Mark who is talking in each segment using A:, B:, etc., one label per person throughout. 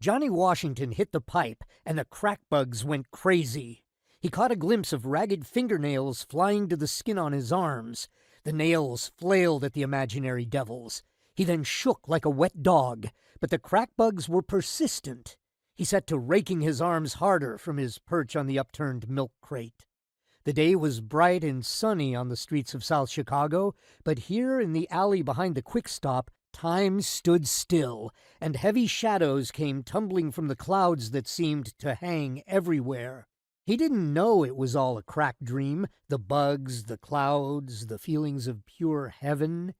A: Johnny Washington hit the pipe, and the crack bugs went crazy. He caught a glimpse of ragged fingernails flying to the skin on his arms. The nails flailed at the imaginary devils. He then shook like a wet dog, but the crack bugs were persistent. He set to raking his arms harder from his perch on the upturned milk crate. The day was bright and sunny on the streets of South Chicago, but here in the alley behind the Quick Stop, time stood still, and heavy shadows came tumbling from the clouds that seemed to hang everywhere. He didn't know it was all a crack dream, the bugs, the clouds, the feelings of pure heaven.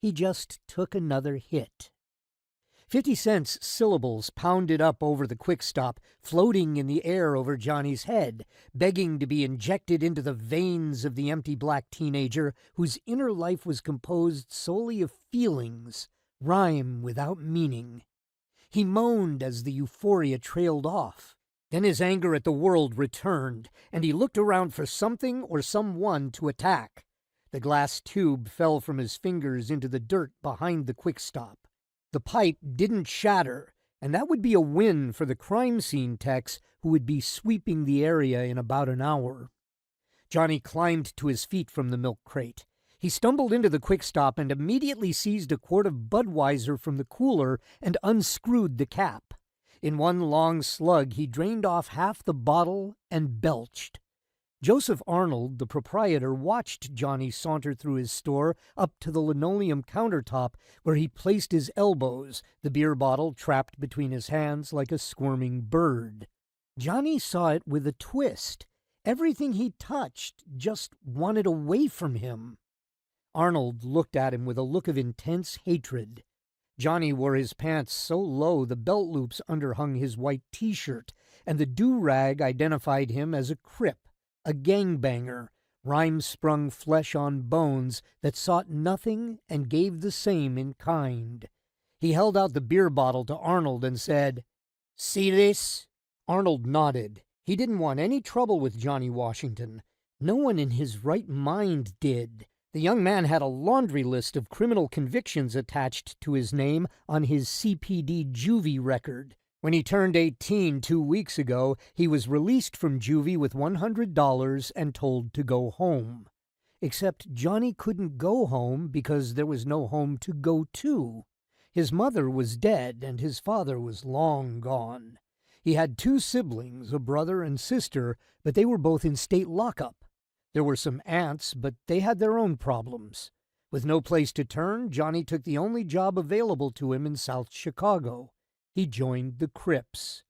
A: He just took another hit. 50-cent syllables pounded up over the Quick Stop, floating in the air over Johnny's head, begging to be injected into the veins of the empty black teenager whose inner life was composed solely of feelings, rhyme without meaning. He moaned as the euphoria trailed off. Then his anger at the world returned, and he looked around for something or someone to attack. The glass tube fell from his fingers into the dirt behind the Quick Stop. The pipe didn't shatter, and that would be a win for the crime scene techs who would be sweeping the area in about an hour. Johnny climbed to his feet from the milk crate. He stumbled into the Quick Stop and immediately seized a quart of Budweiser from the cooler and unscrewed the cap. In one long slug, he drained off half the bottle and belched. Joseph Arnold, the proprietor, watched Johnny saunter through his store up to the linoleum countertop where he placed his elbows, the beer bottle trapped between his hands like a squirming bird. Johnny saw it with a twist. Everything he touched just wanted away from him. Arnold looked at him with a look of intense hatred. Johnny wore his pants so low the belt loops underhung his white T-shirt, and the do-rag identified him as a crip, a gangbanger, rhyme-sprung flesh on bones that sought nothing and gave the same in kind. He held out the beer bottle to Arnold and said, "See this?" Arnold nodded. He didn't want any trouble with Johnny Washington. No one in his right mind did. The young man had a laundry list of criminal convictions attached to his name on his CPD juvie record. When he turned 18 2 weeks ago, he was released from juvie with $100 and told to go home. Except Johnny couldn't go home because there was no home to go to. His mother was dead and his father was long gone. He had 2 siblings, a brother and sister, but they were both in state lockup. There were some aunts, but they had their own problems. With no place to turn, Johnny took the only job available to him in South Chicago. He joined the Crips.